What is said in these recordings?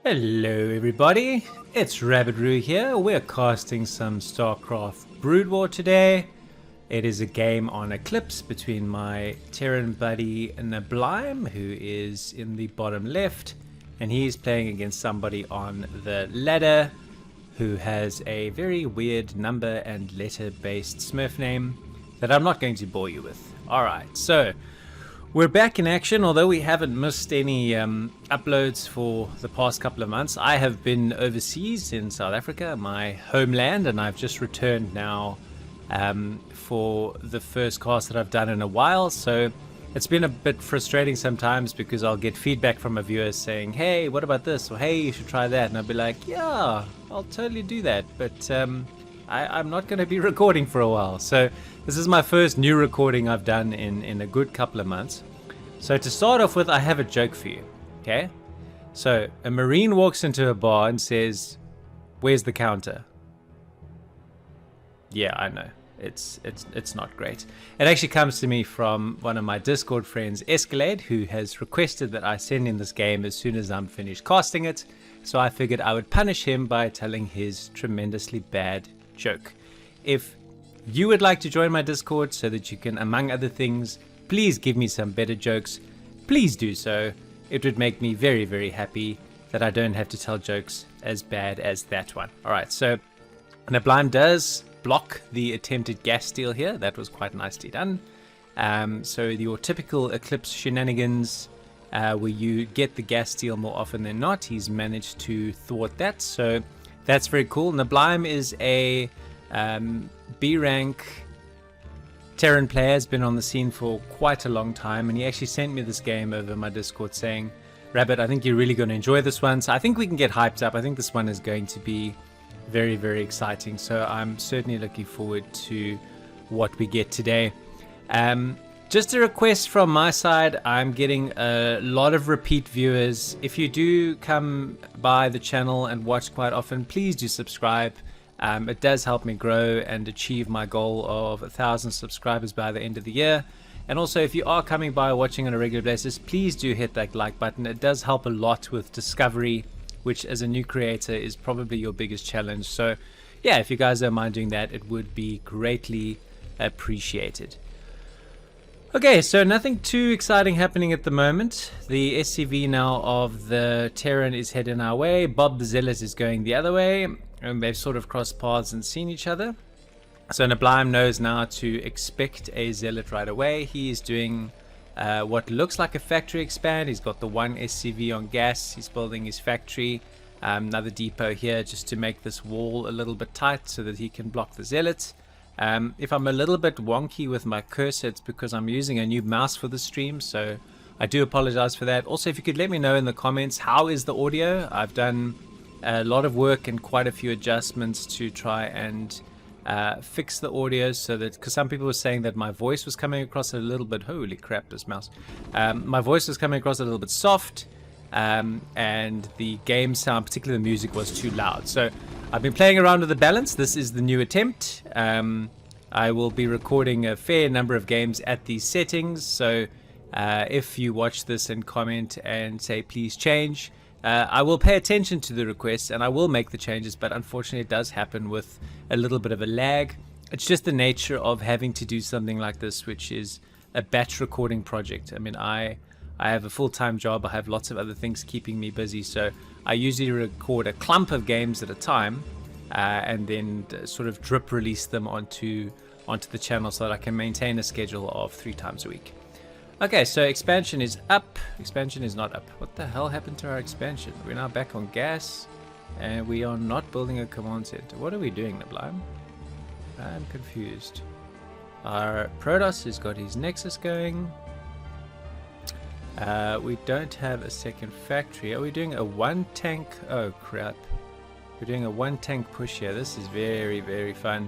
Hello everybody, it's Rabbidroo here. We're casting some Starcraft Broodwar today. It is a game on Eclipse between my Terran buddy Neblime, who is in the bottom left, and he's playing against somebody on the ladder who has a very weird number and letter based Smurf name that I'm not going to bore you with. Alright, so we're back in action, although we haven't missed any uploads for the past couple of months. I have been overseas in South Africa, my homeland, and I've just returned now for the first cast that I've done in a while. So it's been a bit frustrating sometimes because I'll get feedback from a viewer saying, hey, what about this? Or hey, you should try that. And I'll be like, yeah, I'll totally do that. But I'm not going to be recording for a while. So this is my first new recording I've done in a good couple of months. So to start off with, I have a joke for you. Okay? So a Marine walks into a bar and says, where's the counter? Yeah, I know. It's not great. It actually comes to me from one of my Discord friends, Escalade, who has requested that I send in this game as soon as I'm finished casting it. So I figured I would punish him by telling his tremendously bad joke. If you would like to join my Discord so that you can, among other things, please give me some better jokes, please do so. It would make me very, very happy that I don't have to tell jokes as bad as that one. Alright, so Neblime does block the attempted gas steal here. That was quite nicely done. So your typical Eclipse shenanigans where you get the gas steal more often than not, he's managed to thwart that. So that's very cool. Neblime is a B rank Terran player, has been on the scene for quite a long time, and he actually sent me this game over my Discord saying, Rabbit, I think you're really going to enjoy this one. So I think we can get hyped up. I think this one is going to be very, very exciting. So I'm certainly looking forward to what we get today. Just a request from my side, I'm getting a lot of repeat viewers. If you do come by the channel and watch quite often, please do subscribe. It does help me grow and achieve my goal of 1,000 subscribers by the end of the year. And also, if you are coming by watching on a regular basis, please do hit that like button. It does help a lot with discovery, which as a new creator is probably your biggest challenge. So yeah, if you guys don't mind doing that, it would be greatly appreciated. Okay, so nothing too exciting happening at the moment. The SCV now of the Terran is heading our way. Bob the Zealot is going the other way, and they've sort of crossed paths and seen each other. So Neblime knows now to expect a Zealot right away. He is doing what looks like a factory expand. He's got the one SCV on gas. He's building his factory. Another depot here just to make this wall a little bit tight so that he can block the Zealots. If I'm a little bit wonky with my cursor, it's because I'm using a new mouse for the stream, so I do apologize for that. Also, if you could let me know in the comments, how is the audio? I've done a lot of work and quite a few adjustments to try and fix the audio so that, because some people were saying that my voice was coming across a little bit, holy crap, this mouse. My voice was coming across a little bit soft, and the game sound, particularly the music, was too loud. So I've been playing around with the balance. This is the new attempt. I will be recording a fair number of games at these settings, so if you watch this and comment and say please change, I will pay attention to the requests and I will make the changes, but unfortunately it does happen with a little bit of a lag. It's just the nature of having to do something like this, which is a batch recording project. I mean, I have a full-time job, I have lots of other things keeping me busy, so I usually record a clump of games at a time and then sort of drip release them onto the channel so that I can maintain a schedule of 3 times a week. Okay, so expansion is up. Expansion is not up. What the hell happened to our expansion? We're now back on gas and we are not building a command center. What are we doing, Neblime? I'm confused. Our Protoss has got his Nexus going. We don't have a second factory. Are we doing a 1 tank? Oh crap. We're doing a 1 tank push here. This is very, very fun.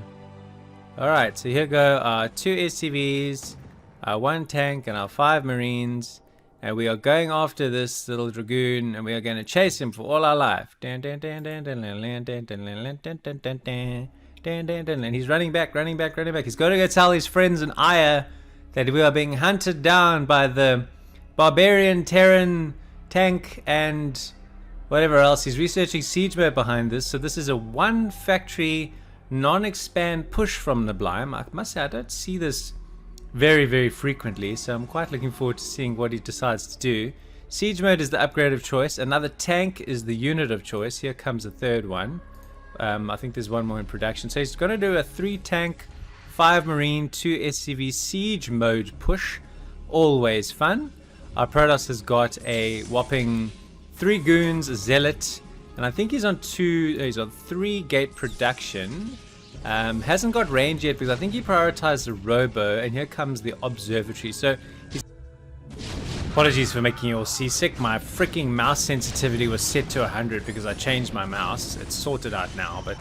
Alright, so here go our 2 SCVs, our 1 tank, and our 5 Marines. And we are going after this little Dragoon, and we are going to chase him for all our life. And he's running back, running back, running back. He's got to go tell his friends in Aya that we are being hunted down by the barbarian Terran tank and whatever else. He's researching siege mode behind this. So this is a one factory non-expand push from Neblime. I must say I don't see this very, very frequently, so I'm quite looking forward to seeing what he decides to do. Siege mode is the upgrade of choice. Another tank is the unit of choice. Here comes a third one. I think there's one more in production. So he's going to do a 3 tank, 5 marine, 2 SCV siege mode push. Always fun. Our Protoss has got a whopping 3 goons, a zealot, and I think he's on 3 gate production. Hasn't got range yet because I think he prioritized the robo, and here comes the observatory. So apologies for making you all seasick. My freaking mouse sensitivity was set to 100 because I changed my mouse. It's sorted out now, but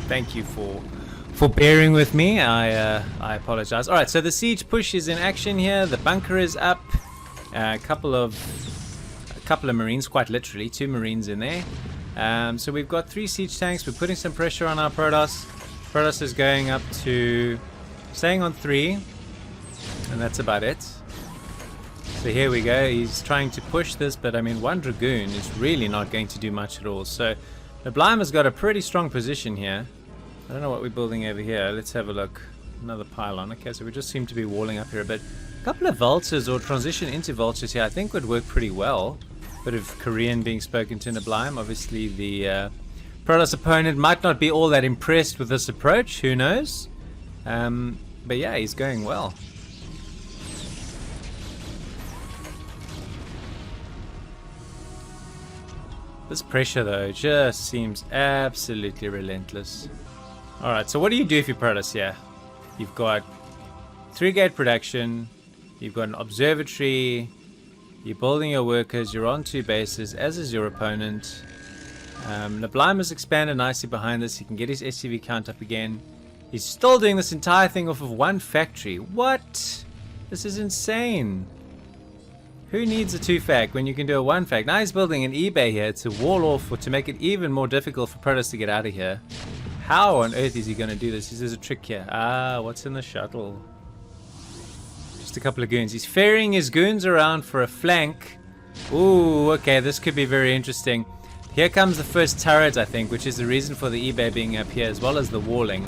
thank you for bearing with me. I apologize. All right, so the siege push is in action here. The bunker is up. A couple of marines, quite literally 2 marines in there. So we've got 3 siege tanks. We're putting some pressure on our Protoss. Protoss is going up to staying on 3, and that's about it. So here we go. He's trying to push this, but I mean 1 dragoon is really not going to do much at all. So Neblime has got a pretty strong position here. I don't know what we're building over here. Let's have a look. Another pylon. Okay, so we just seem to be walling up here a bit. A couple of vultures or transition into vultures here I think would work pretty well. Bit of Korean being spoken to Neblime. Obviously the Protoss opponent might not be all that impressed with this approach. Who knows? But yeah, he's going well. This pressure though just seems absolutely relentless. Alright, so what do you do if you're Protoss here? You've got 3 gate production, you've got an observatory, you're building your workers, you're on 2 bases, as is your opponent. Neblime has expanded nicely behind this. He can get his SCV count up again. He's still doing this entire thing off of 1 factory. What? This is insane. Who needs a 2-fac when you can do a 1-fac? Now he's building an eBay here to wall off or to make it even more difficult for Protoss to get out of here. How on earth is he going to do this? There's a trick here. Ah, what's in the shuttle? Just a couple of goons. He's ferrying his goons around for a flank. Ooh, okay, this could be very interesting. Here comes the first turret, I think, which is the reason for the eBay being up here, as well as the walling.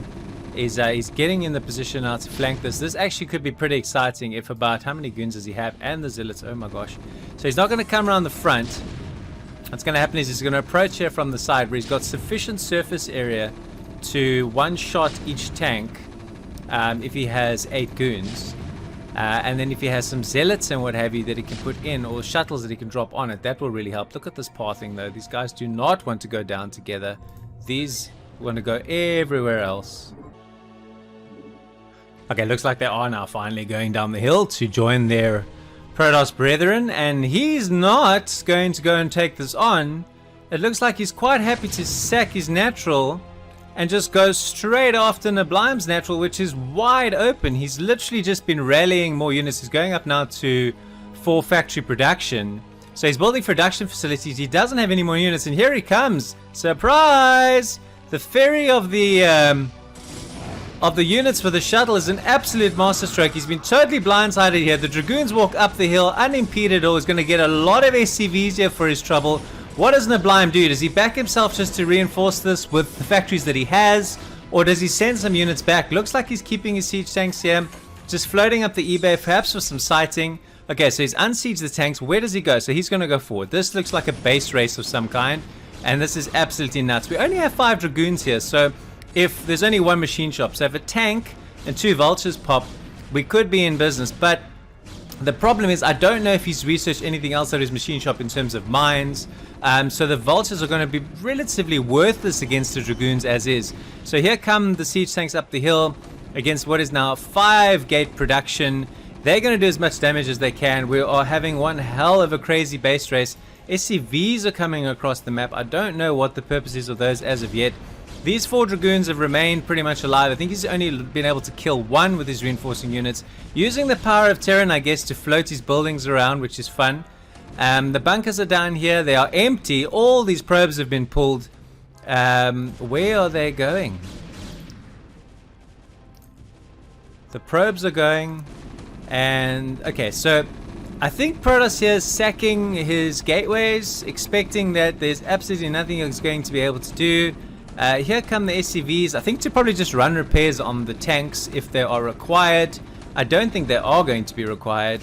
He's getting in the position now to flank this. This actually could be pretty exciting if about... How many goons does he have? And the zealots. Oh my gosh. So he's not going to come around the front. What's going to happen is he's going to approach here from the side where he's got sufficient surface area to one-shot each tank if he has 8 goons. And then if he has some zealots and what have you that he can put in, or shuttles that he can drop on it, that will really help. Look at this pathing though. These guys do not want to go down together. These want to go everywhere else. Okay, looks like they are now finally going down the hill to join their Protoss brethren, and he's not going to go and take this on. It looks like he's quite happy to sack his natural and just go straight after Neblime's natural, which is wide open. He's literally just been rallying more units. He's going up now to 4 factory production. So he's building production facilities. He doesn't have any more units, and here he comes. Surprise! The ferry of the units for the shuttle is an absolute masterstroke. He's been totally blindsided here. The dragoons walk up the hill unimpeded, or is going to get a lot of SCVs here for his trouble. What does Neblime do? Does he back himself just to reinforce this with the factories that he has? Or does he send some units back? Looks like he's keeping his siege tanks here, just floating up the eBay, perhaps for some sighting. Okay, so he's unsieged the tanks. Where does he go? So he's going to go forward. This looks like a base race of some kind, and this is absolutely nuts. We only have 5 dragoons here, so if there's only 1 machine shop, so if a tank and 2 vultures pop, we could be in business. But the problem is I don't know if he's researched anything else at his machine shop in terms of mines. So the vultures are going to be relatively worthless against the dragoons as is. So here come the siege tanks up the hill against what is now 5 gate production. They're going to do as much damage as they can. We are having one hell of a crazy base race. SCVs are coming across the map. I don't know what the purpose is of those as of yet. These 4 dragoons have remained pretty much alive. I think he's only been able to kill 1 with his reinforcing units, using the power of Terran, I guess, to float his buildings around, which is fun. The bunkers are down here. They are empty. All these probes have been pulled. Where are they going? The probes are going. And okay, so I think Protoss here is sacking his gateways, expecting that there's absolutely nothing he's going to be able to do. Here come the SCVs, I think to probably just run repairs on the tanks if they are required. I don't think they are going to be required.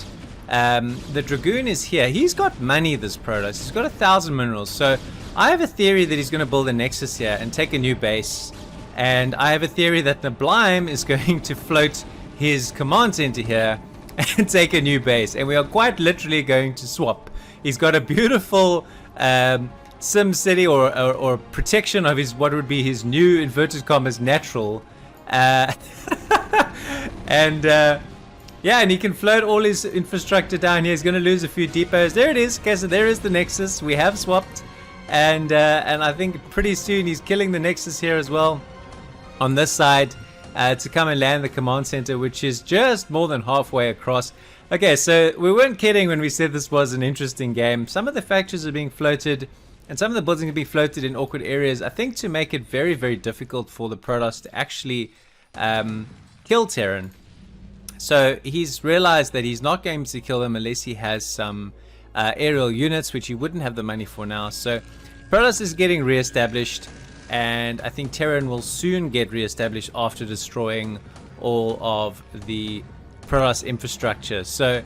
The Dragoon is here. He's got money, this Protoss. He's got 1,000 minerals. So I have a theory that he's going to build a Nexus here and take a new base. And I have a theory that Neblime is going to float his command center here and take a new base. And we are quite literally going to swap. He's got a beautiful Sim City or protection of his, what would be his new inverted commas natural. And yeah, and he can float all his infrastructure down here. He's going to lose a few depots. There it is. Okay, so there is the Nexus. We have swapped. And I think pretty soon he's killing the Nexus here as well on this side to come and land the command center, which is just more than halfway across. Okay, so we weren't kidding when we said this was an interesting game. Some of the factories are being floated and some of the buildings are being floated in awkward areas, I think, to make it very, very difficult for the Protoss to actually kill Terran. So he's realized that he's not going to kill them unless he has some aerial units, which he wouldn't have the money for now. So Protoss is getting re-established, and I think Terran will soon get re-established after destroying all of the Protoss infrastructure. So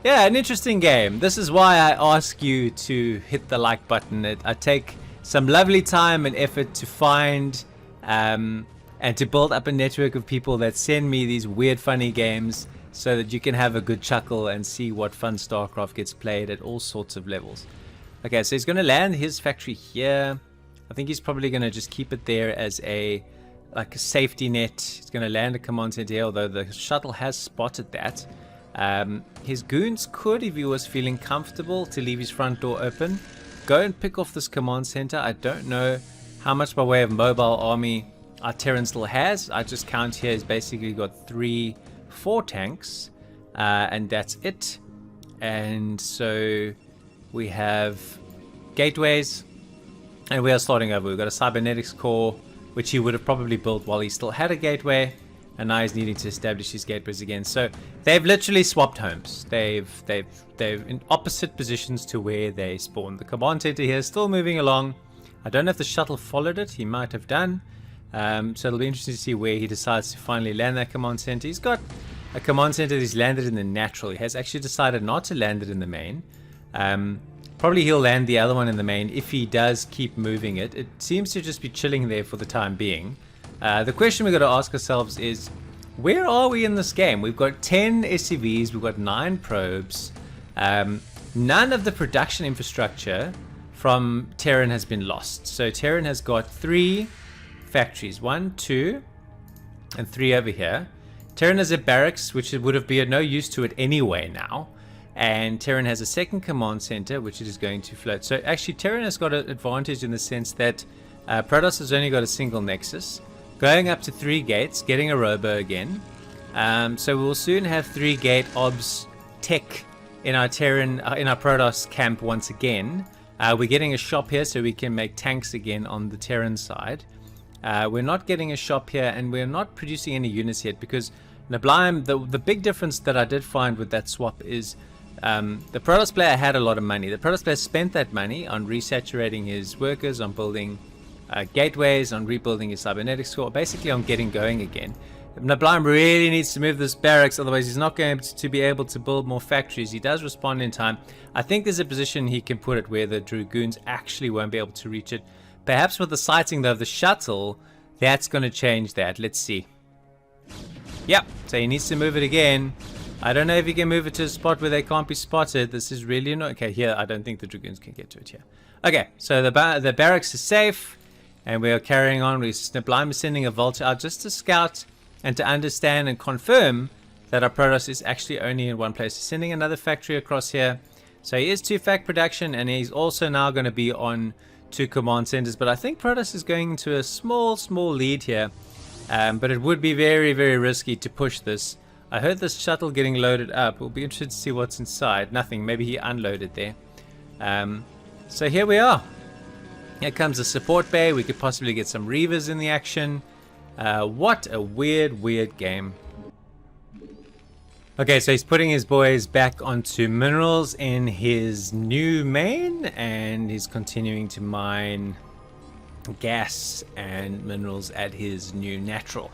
yeah, an interesting game. This is why I ask you to hit the like button. I take some lovely time and effort to find and to build up a network of people that send me these weird funny games so that you can have a good chuckle and see what fun Starcraft gets played at all sorts of levels. Okay, so he's going to land his factory here. I think he's probably going to just keep it there as a safety net. He's going to land a command center here, although the shuttle has spotted that. His goons could, if he was feeling comfortable, to leave his front door open, go and pick off this command center. I don't know how much by way of mobile army our Terran still has. I just count here, he's basically got 4 tanks, and that's it. And so we have gateways, and we are starting over. We've got a cybernetics core, which he would have probably built while he still had a gateway, and now he's needing to establish his gateways again. So they've literally swapped homes. They've in opposite positions to where they spawned. The command center here is still moving along. I don't know if the shuttle followed it. He might have done. So it'll be interesting to see where he decides to finally land that command center. He's got a command center that he's landed in the natural. He has actually decided not to land it in the main. Probably he'll land the other one in the main if he does keep moving it. It seems to just be chilling there for the time being. The question we've got to ask ourselves is, where are we in this game? We've got 10 SCVs, we've got 9 probes. None of the production infrastructure from Terran has been lost. So Terran has got 3 factories, 1, 2, and 3 over here. Terran has a barracks, which would have been no use to it anyway now. And Terran has a second command center, which it is going to float. So actually Terran has got an advantage in the sense that Protoss has only got a single nexus, going up to 3 gates, getting a robo again. So we will soon have 3 gate obs tech in our Terran, in our Protoss camp once again. We're getting a shop here so we can make tanks again on the Terran side. We're not getting a shop here, and we're not producing any units yet because Neblime, the big difference that I did find with that swap is the Protoss player had a lot of money. The Protoss player spent that money on resaturating his workers, on building gateways, on rebuilding his cybernetics core, basically on getting going again. Neblime really needs to move this barracks, otherwise he's not going to be able to build more factories. He does respond in time. I think there's a position he can put it where the Dragoons actually won't be able to reach it. Perhaps with the sighting though of the shuttle, that's going to change that. Let's see. Yep, so he needs to move it again. I don't know if he can move it to a spot where they can't be spotted. This is really not... Okay, here, I don't think the Dragoons can get to it here. Okay, so the barracks is safe, and we are carrying on. Neblime is sending a vulture out just to scout and to understand and confirm that our Protoss is actually only in one place. He's sending another factory across here. So he is 2 fact production, and he's also now going to be on 2 command centers. But I think Protoss is going into a small lead here. But it would be very, very risky to push this. I heard this shuttle getting loaded up. We'll be interested to see what's inside. Nothing. Maybe he unloaded there. So here we are. Here comes the support bay. We could possibly get some Reavers in the action. What a weird game. Okay, so he's putting his boys back onto minerals in his new main, and he's continuing to mine gas and minerals at his new natural.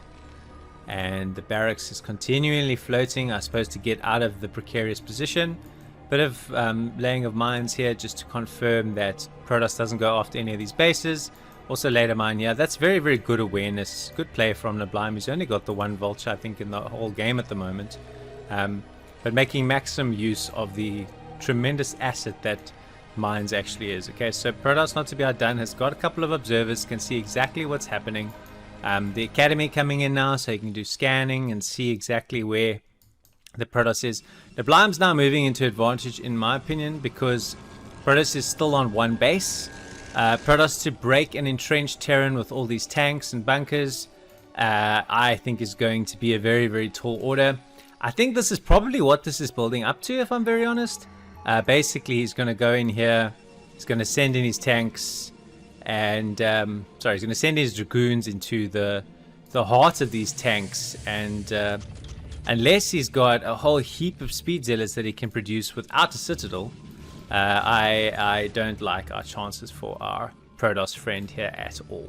And the barracks is continually floating, I suppose, to get out of the precarious position. Bit of laying of mines here just to confirm that Protoss doesn't go after any of these bases. Also later mine here. That's very, very good awareness. Good play from Neblime. He's only got the one vulture, I think, in the whole game at the moment. But making maximum use of the tremendous asset that mines actually is. Okay, so Protoss, not to be outdone, has got a couple of observers, can see exactly what's happening. The academy coming in now, so you can do scanning and see exactly where the Protoss is. Neblime's now moving into advantage, in my opinion, because Protoss is still on one base. Protoss to break and entrench Terran with all these tanks and bunkers, I think is going to be a very, very tall order. I think this is probably what this is building up to, if I'm very honest. Basically, he's going to go in here, he's going to send in his tanks, and he's going to send his dragoons into the heart of these tanks, and unless he's got a whole heap of speed zealots that he can produce without a citadel, I don't like our chances for our Protoss friend here at all.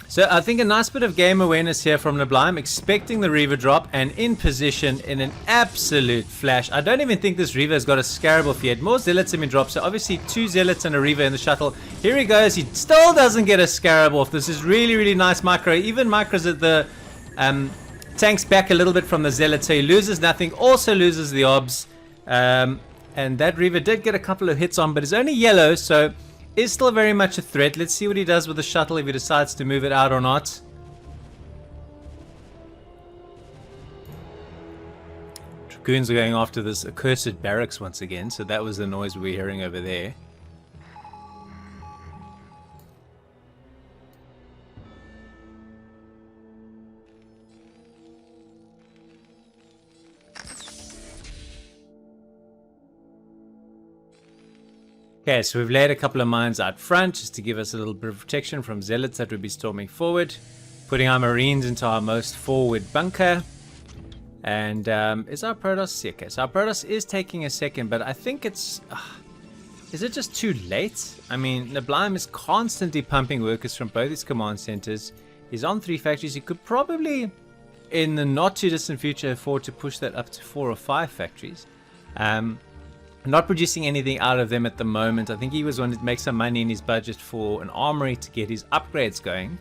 So I think a nice bit of game awareness here from Neblime, expecting the Reaver drop and in position in an absolute flash. I don't even think this Reaver has got a Scarab off yet. More Zealots have been dropped, so obviously 2 Zealots and a Reaver in the shuttle. Here he goes, he still doesn't get a Scarab off. This is really, really nice micro. Even micros at the tanks back a little bit from the Zealot, so he loses nothing, also loses the obs. And that Reaver did get a couple of hits on, but it's only yellow, so is still very much a threat. Let's see what he does with the shuttle, if he decides to move it out or not. Dragoons are going after this accursed barracks once again, so that was the noise we were hearing over there. Okay, so we've laid a couple of mines out front just to give us a little bit of protection from zealots that would be storming forward. Putting our marines into our most forward bunker. And is our Protoss? Okay, so our Protoss is taking a second, but I think it's... is it just too late? I mean, Neblime is constantly pumping workers from both his command centers. He's on 3 factories. He could probably, in the not too distant future, afford to push that up to 4 or 5 factories. Not producing anything out of them at the moment. I think he was wanting to make some money in his budget for an armory to get his upgrades going,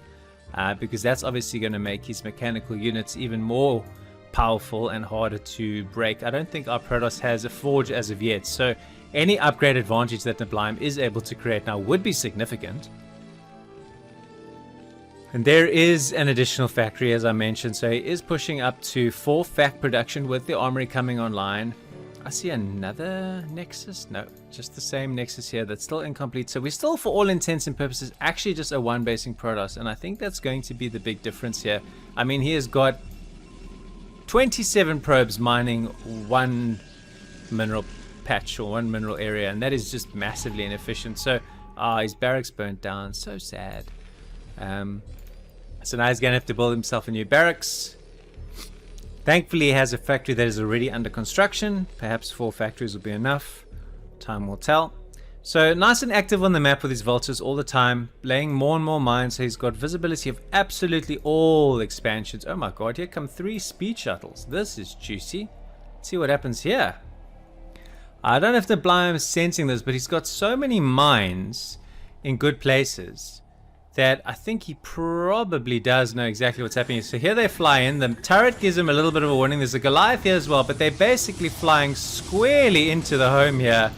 because that's obviously going to make his mechanical units even more powerful and harder to break. I don't think our Protoss has a forge as of yet, so any upgrade advantage that Neblime is able to create now would be significant. And there is an additional factory, as I mentioned, so he is pushing up to 4 fact production with the armory coming online. I see another Nexus. No, just the same Nexus here that's still incomplete. So we're still, for all intents and purposes, actually just a one-basing Protoss. And I think that's going to be the big difference here. I mean, he has got 27 probes mining 1 mineral patch or 1 mineral area. And that is just massively inefficient. So, his barracks burnt down. So sad. So now he's going to have to build himself a new barracks. Thankfully, he has a factory that is already under construction. Perhaps 4 factories will be enough. Time will tell. So nice and active on the map with his vultures all the time, laying more and more mines. So he's got visibility of absolutely all expansions. Oh my god, here come 3 speed shuttles. This is juicy. Let's see what happens here. I don't know if the Neblime is sensing this, but he's got so many mines in good places that I think he probably does know exactly what's happening. So here they fly in. The turret gives him a little bit of a warning. There's a Goliath here as well, but they're basically flying squarely into the home here.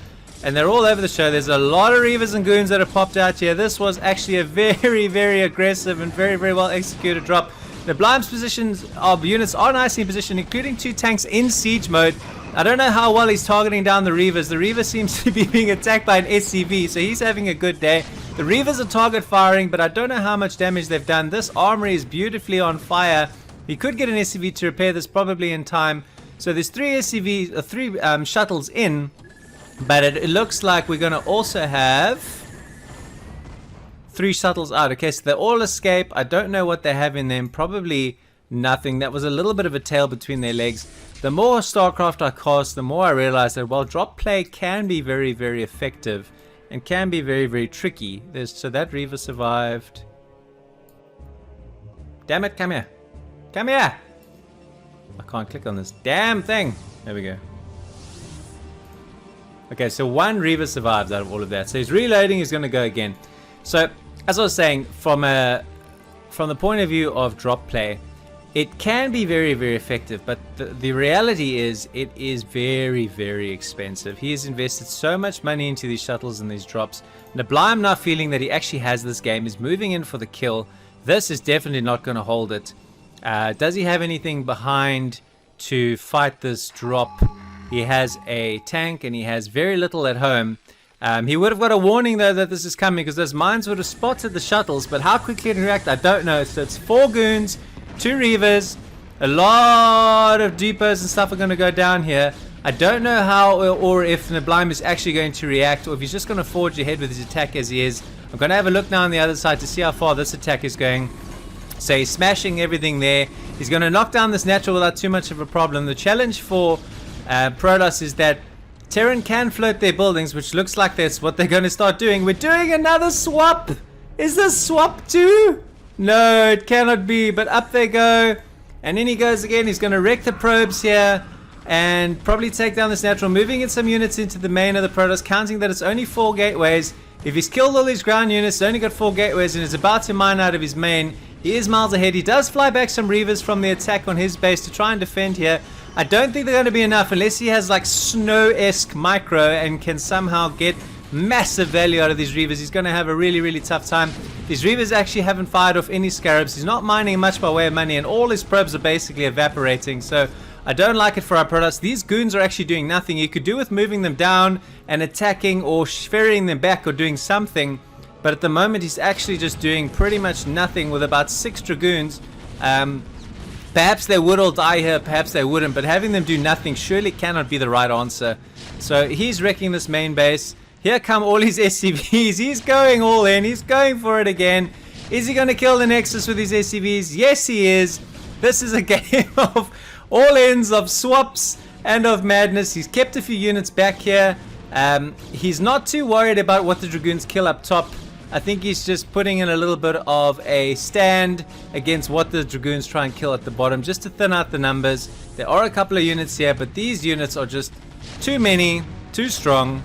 And they're all over the show. There's a lot of Reavers and Goons that have popped out here. This was actually a very, very aggressive and very, very well executed drop. The Neblime's positions of units are nicely in position, including 2 tanks in siege mode. I don't know how well he's targeting down the Reavers. The Reaver seems to be being attacked by an SCV, so he's having a good day. The Reavers are target firing, but I don't know how much damage they've done. This armory is beautifully on fire. He could get an SCV to repair this probably in time. So there's 3 SCVs, 3 shuttles in, but it looks like we're going to also have 3 shuttles out. Okay, so they all escape. I don't know what they have in them. Probably nothing. That was a little bit of a tail between their legs. The more StarCraft I cast, the more I realized that while drop play can be very, very effective and can be very, very tricky. So that Reaver survived. Damn it, come here. Come here! I can't click on this damn thing. There we go. Okay, so one Reaver survives out of all of that. So he's reloading, he's going to go again. So, as I was saying, from the point of view of drop play, it can be very, very effective, but the reality is it is very, very expensive. He has invested so much money into these shuttles and these drops. Neblime, now feeling that he actually has this game, is moving in for the kill. This is definitely not going to hold it. Does he have anything behind to fight this drop? He has a tank and he has very little at home. He would have got a warning though that this is coming, because those mines would have spotted the shuttles, but how quickly it react, I don't know. So it's 4 goons, 2 Reavers, a lot of depots and stuff are going to go down here. I don't know how or if Neblime is actually going to react, or if he's just going to forge ahead with his attack as he is. I'm going to have a look now on the other side to see how far this attack is going. So he's smashing everything there. He's going to knock down this natural without too much of a problem. The challenge for Protoss is that Terran can float their buildings, which looks like that's what they're going to start doing. We're doing another swap. Is this swap 2? No, it cannot be, but up they go. And in he goes again. He's going to wreck the probes here and probably take down this natural, moving in some units into the main of the Protoss, counting that it's only 4 gateways. If he's killed all these ground units, he's only got 4 gateways and is about to mine out of his main. He is miles ahead. He does fly back some Reavers from the attack on his base to try and defend here. I don't think they're going to be enough unless he has like Snow-esque micro and can somehow get massive value out of these Reavers. He's going to have a really, really tough time. These Reavers actually haven't fired off any Scarabs. He's not mining much by way of money, and all his probes are basically evaporating. So I don't like it for our Protoss. These goons are actually doing nothing. You could do with moving them down and attacking or ferrying them back or doing something. But at the moment, he's actually just doing pretty much nothing with about 6 Dragoons. Perhaps they would all die here, perhaps they wouldn't, but having them do nothing surely cannot be the right answer. So he's wrecking this main base. Here come all his SCVs. He's going all in. He's going for it again. Is he going to kill the Nexus with his SCVs? Yes, he is. This is a game of all ends, of swaps and of madness. He's kept a few units back here. He's not too worried about what the Dragoons kill up top. I think he's just putting in a little bit of a stand against what the Dragoons try and kill at the bottom, just to thin out the numbers. There are a couple of units here, but these units are just too many, too strong.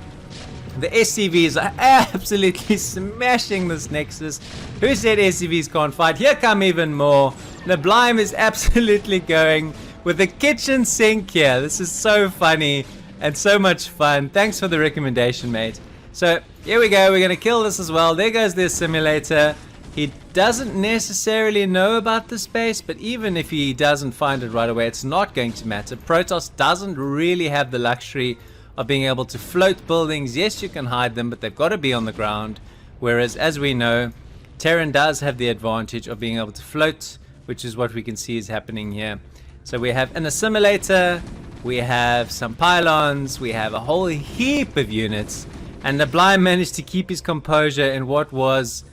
The SCVs are absolutely smashing this Nexus. Who said SCVs can't fight? Here come even more. Neblime is absolutely going with the kitchen sink here. This is so funny and so much fun. Thanks for the recommendation, mate. So here we go, we're going to kill this as well. There goes the simulator. He doesn't necessarily know about the space, but even if he doesn't find it right away, it's not going to matter. Protoss doesn't really have the luxury of being able to float buildings. Yes, you can hide them, but they've got to be on the ground. Whereas, as we know, Terran does have the advantage of being able to float, which is what we can see is happening here. So we have an assimilator, we have some pylons, we have a whole heap of units. And Neblime managed to keep his composure in what was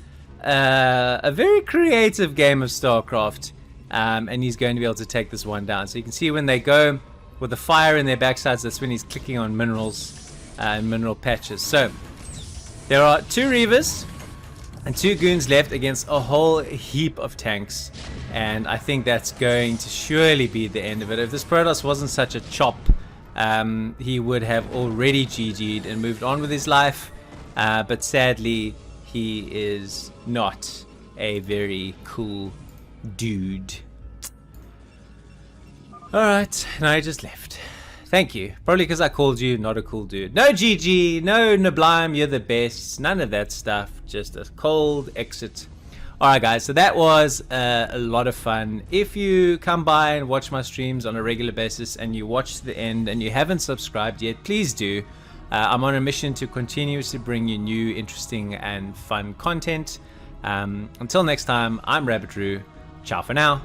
a very creative game of StarCraft. And he's going to be able to take this one down. So you can see when they go with the fire in their backsides, that's when he's clicking on minerals and mineral patches. So there are 2 Reavers and 2 goons left against a whole heap of tanks. And I think that's going to surely be the end of it. If this Protoss wasn't such a chop, he would have already GG'd and moved on with his life, but sadly he is not a very cool dude. Alright, now he just left. Thank you. Probably because I called you not a cool dude. No GG, no Neblime, you're the best, none of that stuff, just a cold exit. Alright guys, so that was a lot of fun. If you come by and watch my streams on a regular basis and you watch to the end and you haven't subscribed yet, please do. I'm on a mission to continuously bring you new, interesting and fun content. Until next time, I'm Rabbit Roo. Ciao for now.